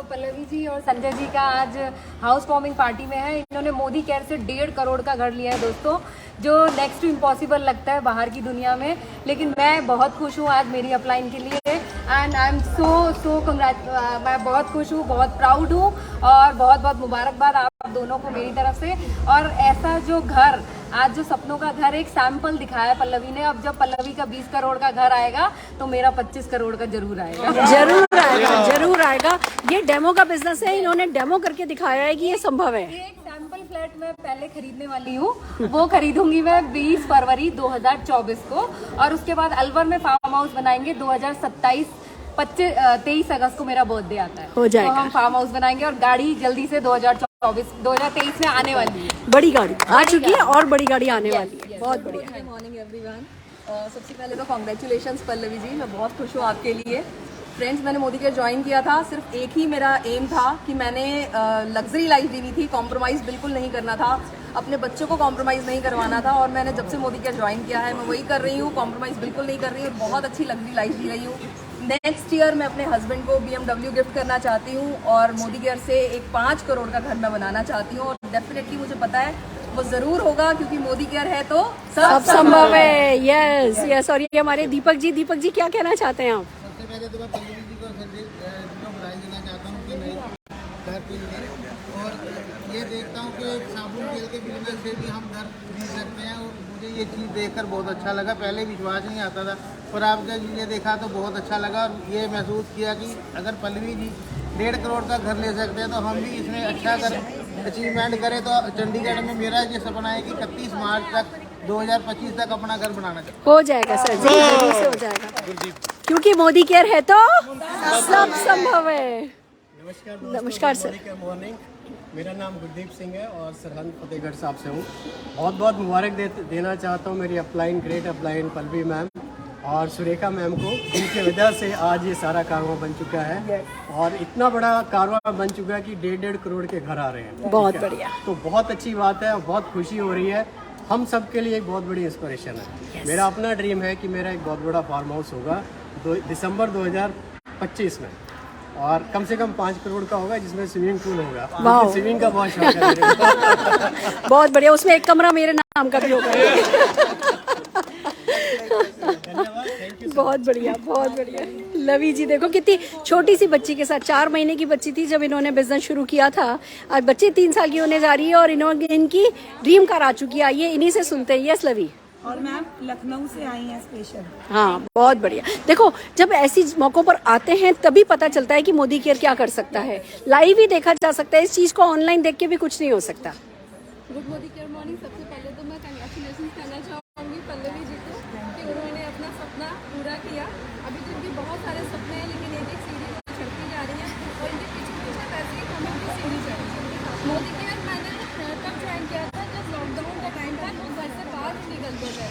पल्लवी जी और संजय जी का आज हाउस वार्मिंग पार्टी में है। इन्होंने मोदी केयर से 1.5 करोड़ का घर लिया है दोस्तों, जो नेक्स्ट टू इम्पॉसिबल लगता है बाहर की दुनिया में, लेकिन मैं बहुत खुश हूँ आज मेरी अपलाइन के लिए। And I am so कंग्रेट। मैं बहुत खुश हूँ, बहुत प्राउड हूँ और बहुत बहुत मुबारकबाद आप दोनों को मेरी तरफ से। और ऐसा जो घर, आज जो सपनों का घर एक सैंपल दिखाया पल्लवी ने, अब जब पल्लवी का 20 करोड़ का घर आएगा तो मेरा 25 करोड़ का जरूर आएगा। जरूर आएगा, जरूर आएगा। ये डेमो का बिजनेस है, इन्होंने डेमो करके दिखाया है कि ये संभव है। एक सैंपल फ्लैट मैं पहले खरीदने वाली हूँ, वो खरीदूंगी मैं 20 फरवरी 2024 को, और उसके बाद अलवर में फार्म हाउस बनाएंगे 23 अगस्त को मेरा बर्थडे आता है। हो जाएगा। तो हम फार्म हाउस बनाएंगे और गाड़ी जल्दी से 2023 में आने वाली है। बड़ी गाड़ी आ चुकी है और बड़ी गाड़ी आने वाली है। बहुत बढ़िया। Good morning everyone. सबसे पहले तो कॉन्ग्रेचुलेशंस पल्लवी जी, मैं बहुत खुश हूँ आपके लिए। फ्रेंड्स, मैंने मोदी केयर ज्वाइन किया था, सिर्फ एक ही मेरा एम था कि मैंने लग्जरी लाइफ जीनी थी, कॉम्प्रोमाइज़ बिल्कुल नहीं करना था, अपने बच्चों को कॉम्प्रोमाइज़ नहीं करवाना था। और मैंने जब से मोदी केयर ज्वाइन किया है मैं वही कर रही हूँ, कॉम्प्रोमाइज़ बिल्कुल नहीं कर रही हूँ, बहुत अच्छी लग्जरी लाइफ जी रही हूँ। नेक्स्ट ईयर मैं अपने हस्बैंड को BMW गिफ्ट करना चाहती हूँ और मोदी केयर से एक 5 करोड़ का घर मैं बनाना चाहती हूँ। और डेफिनेटली मुझे पता है वो ज़रूर होगा, क्योंकि मोदी केयर है तो सब संभव है। Yes yes. और ये हमारे दीपक जी क्या कहना चाहते हैं आप? सबसे पहले तो मैं पल्लवी जी को बधाई देना चाहता हूँ कि नई घर के लिए, और ये देखता हूँ कि साबुन तेल के बिजनेस से भी हम घर खरीद सकते हैं। और मुझे ये चीज़ देखकर बहुत अच्छा लगा। पहले विश्वास नहीं आता था, पर आप जब ये देखा तो बहुत अच्छा लगा और ये महसूस किया कि अगर पल्लवी जी 1.5 करोड़ का घर ले सकते हैं तो हम भी इसमें अच्छा कर अचीवमेंट करें। तो चंडीगढ़ में मेरा ये सपना है कि 31 मार्च तक 2025 तक अपना घर बनाना चाहिए। हो जाएगा सर जी, जरूर से हो जाएगा, क्योंकि मोदी केयर है तो सब संभव है। नमस्कार सर। मॉर्निंग, मेरा नाम गुरदीप सिंह है और सरहंद फतेहगढ़ साहब से हूँ। बहुत बहुत मुबारक देना चाहता हूँ मेरी upline, great upline Pallavi ma'am और सुरेखा मैम को, जिनकी वजह से आज ये सारा कारवां बन चुका है। और इतना बड़ा कारवां बन चुका है कि 1.5 करोड़ के घर आ रहे हैं। बहुत बढ़िया। तो बहुत अच्छी बात है और बहुत खुशी हो रही है। हम सब के लिए एक बहुत बड़ी इंस्पिरेशन है। मेरा अपना ड्रीम है कि मेरा एक बहुत बड़ा फार्म हाउस होगा दिसंबर 2025 में, और कम से कम 5 करोड़ का होगा, जिसमें स्विमिंग पूल होगा। स्विमिंग का बहुत शौक है। बहुत बढ़िया। उसमें एक कमरा मेरे नाम का भी होगा। बहुत बढ़िया, बहुत बढ़िया। लवी जी देखो कितनी छोटी सी बच्ची के साथ, 4 महीने की बच्ची थी जब इन्होंने बिजनेस शुरू किया था, आज बच्ची 3 साल की होने जा रही है और इन्होंने इनकी ड्रीम कार आ चुकी है। आइए इन्हीं से सुनते हैं। यस लवी। और मैम लखनऊ से आई हैं स्पेशल। हाँ बहुत बढ़िया। देखो जब ऐसी मौकों पर आते हैं तभी पता चलता है कि मोदी केयर क्या कर सकता है। लाइव ही देखा जा सकता है, इस चीज को ऑनलाइन देख के भी कुछ नहीं हो सकता। Good Modi care morning. सबसे पहले तो मैं कंग्रेचुलेशन करना चाहूँगी पल्लवी जी को कि उन्होंने अपना सपना पूरा किया। अभी तो इनके बहुत सारे सपने हैं लेकिन एक एक सीढ़ी चढ़ती जा रही है और इनके पीछे पीछे वैसे ही हमें भी सीढ़ी चढ़ी। मोदी केयर मैंने तब ज्वाइन किया था जब लॉकडाउन का टाइम था, लोग घर से बाहर नहीं निकलते थे,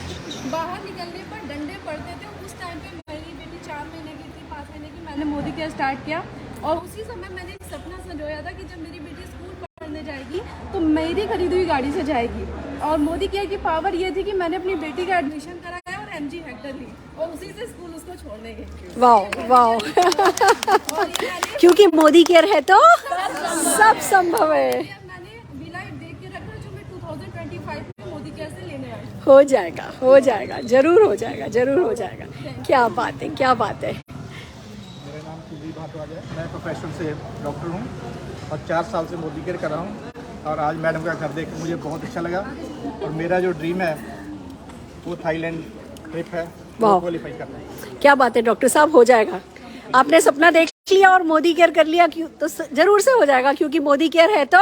बाहर निकलने पर डंडे पड़ते थे। उस टाइम पे मेरी बेटी 4 महीने की थी, 5 महीने की, मैंने मोदी केयर स्टार्ट किया और उसी समय मैंने एक सपना संजोया था कि जब मेरी बेटी स्कूल पढ़ने जाएगी तो मेरी खरीदी हुई गाड़ी से जाएगी। और मोदी केयर की पावर ये थी कि मैंने अपनी बेटी का एडमिशन कराया और MG हेक्टर ली और उसी से स्कूल उसको छोड़ने गई। वाओ वाओ क्योंकि मोदी केयर है तो सब संभव है। मैंने V-Light देख के रखा जो मैं 2025 में मोदी केयर से लेने आई। हो जाएगा, हो जाएगा, जरूर हो जाएगा, जरूर हो जाएगा। क्या बात है, क्या बात है। मेरा नाम कुलदीप भारद्वाज है। मैं प्रोफेशन से डॉक्टर हूँ और 4 साल से मोदी केयर कर रहा हूँ और आज मैडम का घर देख के मुझे बहुत अच्छा लगा और मेरा जो ड्रीम है वो थाईलैंड ट्रिप है, वो क्वालिफाई करना है। क्या बात है डॉक्टर साहब, हो जाएगा। आपने सपना देख लिया और मोदी केयर कर लिया क्यों, तो जरूर से हो जाएगा क्योंकि मोदी केयर है तो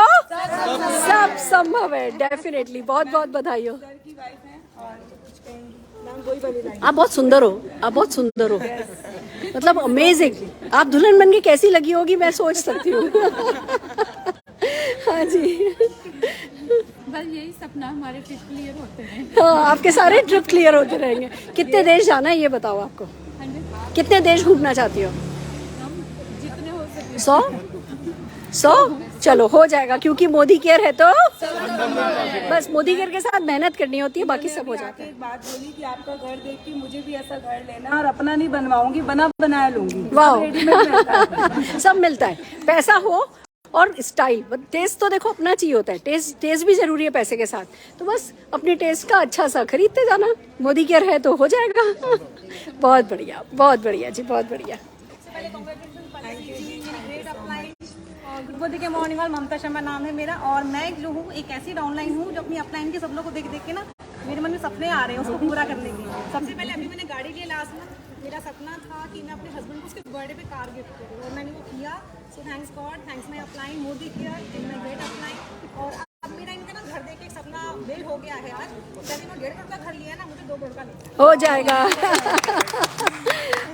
सब संभव है। डेफिनेटली। बहुत बहुत बधाई हो। आप बहुत सुंदर हो, आप बहुत सुंदर हो, मतलब अमेजिंग। आप दुल्हन बन के कैसी लगी होगी मैं सोच सकती हूँ। हाँ जी। बस यही सपना, हमारे ट्रिप क्लियर होते हैं। हाँ आपके सारे ट्रिप क्लियर होते रहेंगे। कितने देश जाना है ये बताओ आपको? कितने देश घूमना चाहती हो? जितने हो सके। 100? चलो हो जाएगा क्योंकि मोदी केयर है तो बस मोदी केयर के साथ मेहनत करनी होती है, बाकी सब हो जाता है। एक बात बोली कि आपका घर देख के मुझे भी ऐसा घर लेना और अपना नहीं बनवाऊंगी, बना बनाया लूंगी। वाह सब मिलता है, पैसा हो और स्टाइल। टेस्ट तो देखो अपना चाहिए होता है, टेस्ट भी जरूरी है पैसे के साथ। तो बस अपने टेस्ट का अच्छा सा खरीदते जाना। मोदी केयर है तो हो जाएगा। बहुत बढ़िया, बहुत बढ़िया जी, बहुत बढ़िया। गुड मोदी के मॉर्निंग और ममता शर्मा नाम है मेरा और मैं जो हूँ एक ऐसी डाउनलाइन हूँ जो अपनी अपलाइन के सपनों को देख देख के ना मेरे मन में सपने आ रहे हैं उसको पूरा करने के। सबसे पहले अभी मैंने गाड़ी लिया लास्ट में। मेरा सपना था कि मैं अपने हस्बैंड को उसके बर्थडे पे कार गिफ्ट करूँ और मैंने वो किया। So thanks God, thanks my upline Modi care in my great upline. और अब मेरा इनका ना घर देख के एक सपना बिल्ड हो गया है। आज जब इन्होंने 1.5 करोड़ का घर लिया है ना, मुझे 2 करोड़ का लेना हो जाएगा।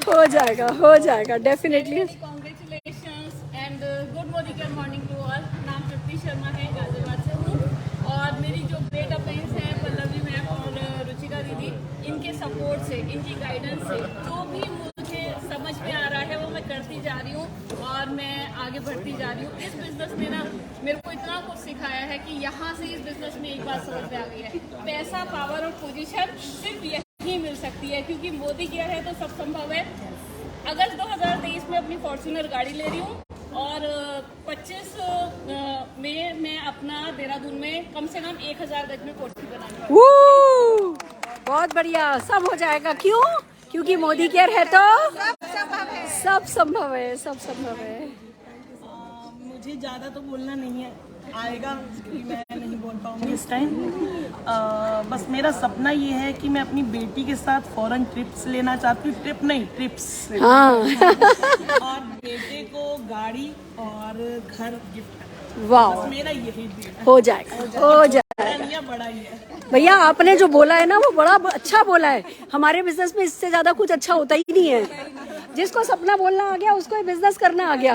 हो जाएगा, हो जाएगा definitely. Congratulations and good morning and morning to all. नाम तृप्ति शर्मा है, गाजियाबाद से हूँ और मेरी जो ग्रेट अपेंस है पल्लवी मैम और रुचिका दीदी, इनके सपोर्ट से, इनकी गाइडेंस से जो भी मुझे समझ में आ रहा है वो मैं करती जा रही हूँ और मैं आगे बढ़ती जा रही हूँ। इस बिजनेस में ना मेरे को इतना कुछ सिखाया है कि यहाँ से इस बिजनेस में एक बात समझ में आ गई है, पैसा, पावर और पोजीशन सिर्फ यही मिल सकती है क्योंकि मोदी केयर है तो सब संभव है। अगस्त 2023 में अपनी फॉर्च्यूनर गाड़ी ले रही हूँ और 25 में मैं अपना देहरादून में कम से कम 1000 गज में कोठी बनाने वाली हूँ। बहुत बढ़िया, सब हो जाएगा। क्यों? क्योंकि मोदी केयर है तो सब संभव है, सब संभव है। मुझे ज़्यादा तो बोलना नहीं है आएगा क्योंकि मैं नहीं बोल पाऊंगी इस टाइम। बस मेरा सपना ये है कि मैं अपनी बेटी के साथ फॉरेन ट्रिप्स लेना चाहती हूँ। ट्रिप नहीं, ट्रिप्स। हाँ। और बेटे को गाड़ी और घर गिफ्ट करना। वाह, बस मेरा यही ड्रीम है। हो जाएगा, हो जाएगा। बड़ा ही है भैया आपने जो बोला है ना वो बड़ा अच्छा बोला है। हमारे बिजनेस में इससे ज्यादा कुछ अच्छा होता ही नहीं है। जिसको सपना बोलना आ गया उसको बिजनेस करना आ गया।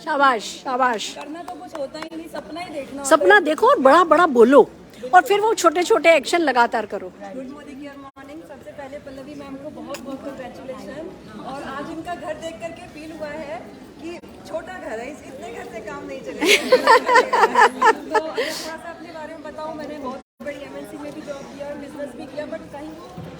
शाबाश, शाबाश। करना तो कुछ होता ही नहीं, सपना ही देखना। सपना देखो और बड़ा बड़ा बोलो और फिर वो छोटे छोटे एक्शन लगातार करो। Good Modi care morning. सबसे पहले पल्लवी मैम को बहुत बहुत कंग्रेचुलेशन। और आज इनका घर देख करके फील हुआ है कि छोटा घर है, इतने घर से काम नहीं चलेगा। तो थोड़ा सा अपने बारे में बताऊँ। मैंने बहुत बड़ी MNC में भी जॉब किया और बिजनेस भी किया, बट कहीं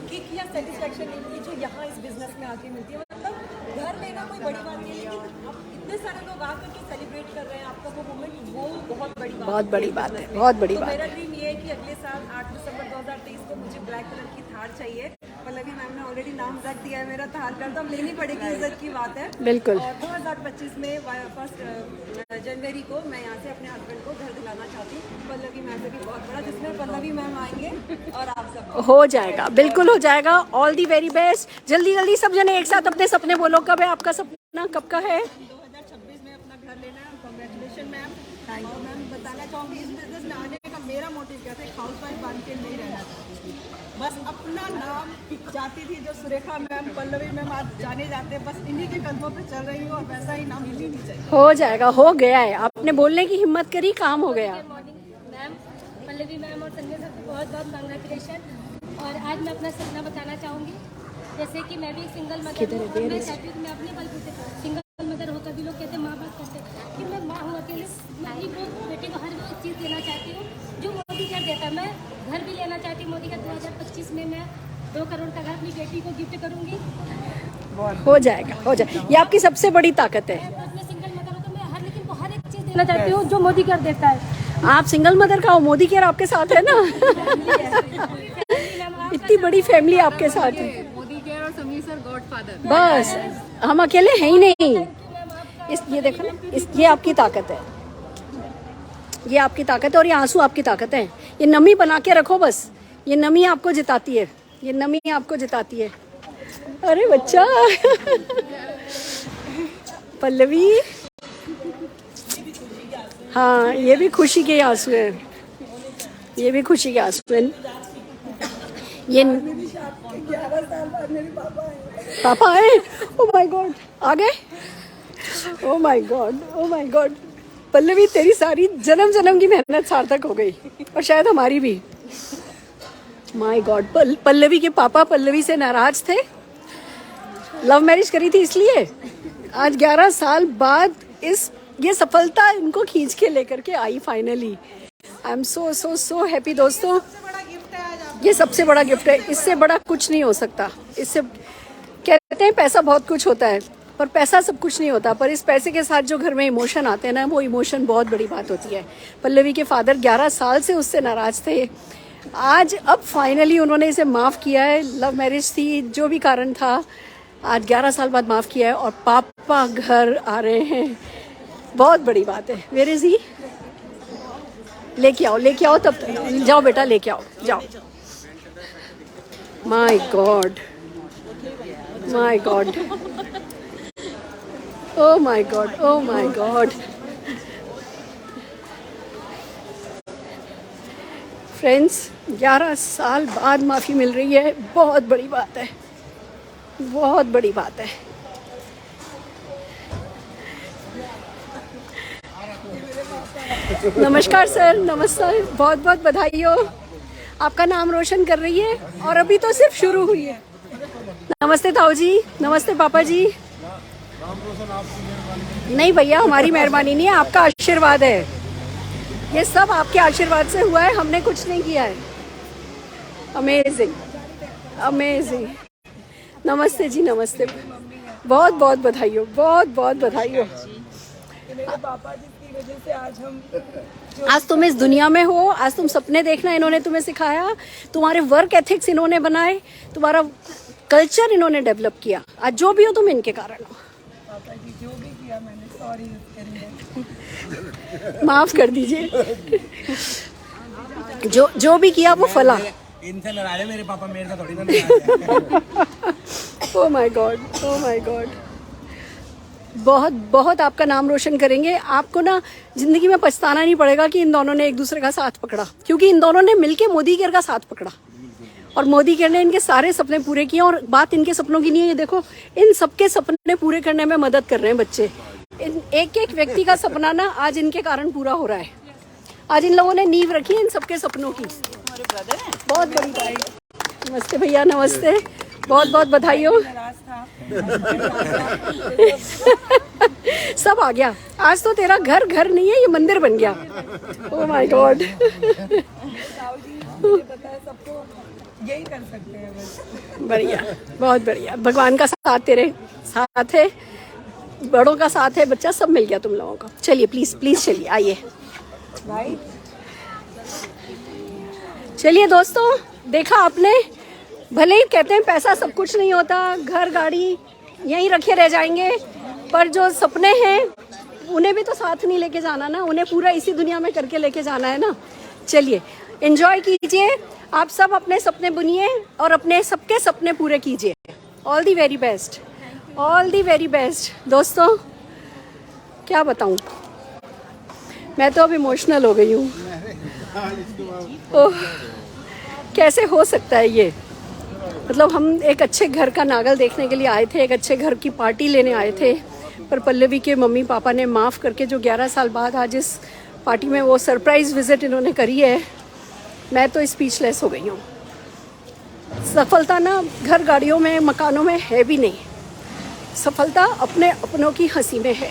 किक या सेटिस्फेक्शन नहीं मिली जो यहाँ इस बिजनेस में आके मिलती है। मतलब घर लेना कोई बड़ी बात नहीं है, लेकिन अब इतने सारे लोग आकर के सेलिब्रेट कर रहे हैं आपका वो मोमेंट, वो बहुत बड़ी बात। बहुत बड़ी बात है, बहुत बड़ी तो बात मेरा है। ड्रीम ये है कि अगले साल 8 दिसंबर 2023 को मुझे ब्लैक कलर की थार चाहिए पल्लवी मैम ने ऑलरेडी नाम रख दिया है मेरा, तो हाल कर तो अब लेनी पड़ेगी, इज्जत की बात है। बिल्कुल। और 2025 में 1 जनवरी को मैं यहाँ से अपने हस्बैंड को घर दिलाना चाहती हूँ, पल्लवी मैम से भी बहुत बड़ा, जिसमें पल्लवी मैम आएंगे और आप सब। हो जाएगा, बिल्कुल हो जाएगा। All the very best. जल्दी जल्दी सब जने एक साथ अपने सपने बोलो। कब है आपका सपना, कब का है? 2026 में अपना घर लेना है। Congratulation ma'am. और मैम बताना चाहूँगी इस बिजनेस में आने का मेरा मोटिव क्या था, एक हाउस वाइफ बन के नहीं रहना चाहती, बस अपना नाम चाहती थी। जो सुरेखा मैम, पल्लवी मैम आज जाने जाते, बस इन्हीं के कदमों पे चल रही हूँ और वैसा ही नाम मिलनी नहीं चाहिए। हो जाएगा, हो गया है। आपने बोलने की हिम्मत करी, काम हो गया। मैम, पल्लवी मैम और संजय सर को बहुत बहुत कांग्रेचुलेशन। और आज मैं अपना सपना बताना चाहूँगी, जैसे कि मैं भी एक सिंगल मदर हूँ, मैं चाहती हूँ कि मैं अपने बलबूते सिंगल मदर होकर भी लोग कहते हैं माँ बाप करते हैं कि मैं माँ हूँ अकेले, मैं अपनी बेटे को हर वो चीज़ देना चाहती हूँ जो मोदी कर देता है। मैं घर भी लेना चाहती हूँ मोदी का। 2025 में मैं 2 करोड़ का घर अपनी बेटी को गिफ्ट करूँगी। हो जाएगा, हो जाएगा। ये आपकी सबसे बड़ी ताकत है। मैं सिंगल मदर हूँ तो मैं हर लेकिन वो हर एक चीज़ देना चाहती हूँ जो मोदी कर देता है। आप सिंगल मदर का हो, मोदी केयर आपके साथ है ना। इतनी बड़ी फैमिली आपके साथ है। मोदी केयर और समीर सर गॉडफादर। बस हम अकेले हैं ही नहीं। ये देखो ना, ये आपकी ताकत है, ये आपकी ताकत है। और ये आंसू आपकी ताकत है। ये नमी बना के रखो बस, ये नमी आपको जिताती है, ये नमी आपको जिताती है। अरे बच्चा पल्लवी, हाँ ये भी खुशी के आंसू है, ये भी खुशी के आंसू है। ये 11 साल बाद मेरे पापा आए। ओ माय गॉड, आ गए। Oh my God, oh my God. Pallavi तेरी सारी जन्म जन्म की मेहनत सार्थक हो गई, और शायद हमारी भी। माय गॉड, पल्लवी के पापा पल्लवी से नाराज थे, लव मैरिज करी थी इसलिए। आज 11 साल बाद ये सफलता इनको खींच के लेकर के I finally. I am so so so happy दोस्तों। ये सबसे बड़ा गिफ्ट है, इससे बड़ा कुछ नहीं हो सकता। इससे कहते हैं पैसा बहुत कुछ होता है, पर पैसा सब कुछ नहीं होता। पर इस पैसे के साथ जो घर में इमोशन आते हैं ना, वो इमोशन बहुत बड़ी बात होती है। पल्लवी के फादर 11 साल से उससे नाराज थे, आज अब फाइनली उन्होंने इसे माफ़ किया है। लव मैरिज थी, जो भी कारण था, आज 11 साल बाद माफ़ किया है और पापा घर आ रहे हैं। बहुत बड़ी बात है। Where is he? लेके आओ, लेके आओ, तब जाओ बेटा, लेके आओ, जाओ। My God, my God, oh my God, oh my God. Friends, 11 साल बाद माफ़ी मिल रही है, बहुत बड़ी बात है, बहुत बड़ी बात है। नमस्कार सर, नमस्कार, बहुत बहुत बधाई हो। आपका नाम रोशन कर रही है और अभी तो सिर्फ शुरू हुई है। नमस्ते ताऊ जी, नमस्ते पापा जी। नहीं भैया, हमारी मेहरबानी नहीं है, आपका आशीर्वाद है। ये सब आपके आशीर्वाद से हुआ है, हमने कुछ नहीं किया है। Amazing, amazing. नमस्ते जी, नमस्ते। बहुत बहुत बधाई हो, बहुत बहुत बधाई हो। मेरे पापा जी की वजह से आज तुम इस दुनिया में हो, आज तुम सपने देखना इन्होंने तुम्हें सिखाया, तुम्हारे वर्क एथिक्स इन्होंने बनाए, तुम्हारा कल्चर इन्होंने डेवलप किया। आज जो भी हो तुम इनके कारण हो। पापा जी जो भी किया मैंने, सॉरी माफ कर दीजिए। जो भी किया वो फला। इनसे नाराज है मेरे पापा, मेरे से थोड़ी ना नाराज है। Oh my God, oh my God. बहुत बहुत आपका नाम रोशन करेंगे। आपको ना जिंदगी में पछताना नहीं पड़ेगा कि इन दोनों ने एक दूसरे का साथ पकड़ा, क्योंकि इन दोनों ने मिलके मोदी केयर का साथ पकड़ा और मोदी केयर ने इनके सारे सपने पूरे किए। और बात इनके सपनों की नहीं है, ये देखो इन सबके सपने पूरे करने में मदद कर रहे हैं बच्चे। एक एक व्यक्ति का सपना ना आज इनके कारण पूरा हो रहा है। आज इन लोगों ने नींव रखी है इन सबके सपनों की। बहुत बड़ी बात। नमस्ते भैया, नमस्ते, बहुत बहुत बधाई हो। सब आ गया। आज तो तेरा घर घर नहीं है, ये मंदिर बन गया। Oh my God. सबको यही कर सकते हैं बस। बढ़िया, बहुत बढ़िया। भगवान का साथ तेरे साथ है, बड़ों का साथ है, बच्चा सब मिल गया तुम लोगों को। चलिए प्लीज प्लीज चलिए, आइए। चलिए दोस्तों, देखा आपने भले ही कहते हैं पैसा सब कुछ नहीं होता, घर गाड़ी यहीं रखे रह जाएंगे, पर जो सपने हैं उन्हें भी तो साथ नहीं लेके जाना ना, उन्हें पूरा इसी दुनिया में करके लेके जाना है ना। चलिए एंजॉय कीजिए, आप सब अपने सपने बुनिए और अपने सबके सपने पूरे कीजिए। All the very best, all the very best. दोस्तों क्या बताऊं, मैं तो अब इमोशनल हो गई हूँ। ओह, कैसे हो सकता है ये, मतलब हम एक अच्छे घर का नागल देखने के लिए आए थे, एक अच्छे घर की पार्टी लेने आए थे, पर पल्लवी के मम्मी पापा ने माफ़ करके जो 11 साल बाद आज इस पार्टी में वो सरप्राइज़ विज़िट इन्होंने करी है, मैं तो स्पीचलेस हो गई हूँ। सफलता ना घर गाड़ियों में मकानों में है भी नहीं, सफलता अपने अपनों की हंसी में है,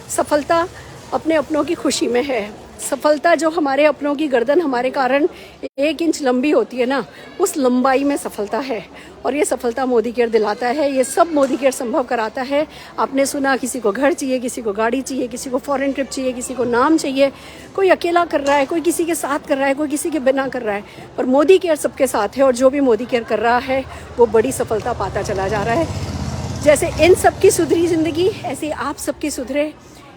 सफलता अपने अपनों की खुशी में है, सफलता जो हमारे अपनों की गर्दन हमारे कारण 1 इंच लंबी होती है ना, उस लंबाई में सफलता है। और ये सफलता मोदी केयर दिलाता है, ये सब मोदी केयर संभव कराता है। आपने सुना किसी को घर चाहिए, किसी को गाड़ी चाहिए, किसी को फॉरेन ट्रिप चाहिए, किसी को नाम चाहिए, कोई अकेला कर रहा है, कोई किसी के साथ कर रहा है, कोई किसी के बिना कर रहा है, पर मोदी केयर सबके साथ है। और जो भी मोदी केयर कर रहा है वो बड़ी सफलता पाता चला जा रहा है। जैसे इन सबकी सुधरी ज़िंदगी, ऐसे आप सबकी सुधरे।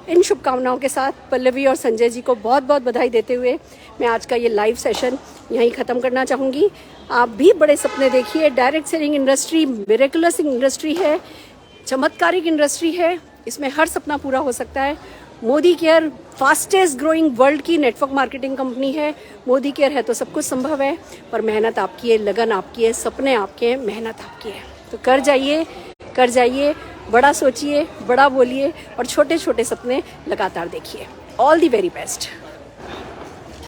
इन शुभकामनाओं के साथ पल्लवी और संजय जी को बहुत बहुत बधाई देते हुए मैं आज का ये लाइव सेशन यहीं ख़त्म करना चाहूँगी। आप भी बड़े सपने देखिए। Direct selling industry miraculous industry है, चमत्कारिक इंडस्ट्री है, इसमें हर सपना पूरा हो सकता है। Modi care fastest growing world की नेटवर्क मार्केटिंग कंपनी है। मोदी केयर है तो सब कुछ संभव है, पर मेहनत आपकी है, लगन आपकी है, सपने आपके हैं, मेहनत आपकी है। तो कर जाइए, बड़ा सोचिए, बड़ा बोलिए और छोटे छोटे सपने लगातार देखिए। All the very best.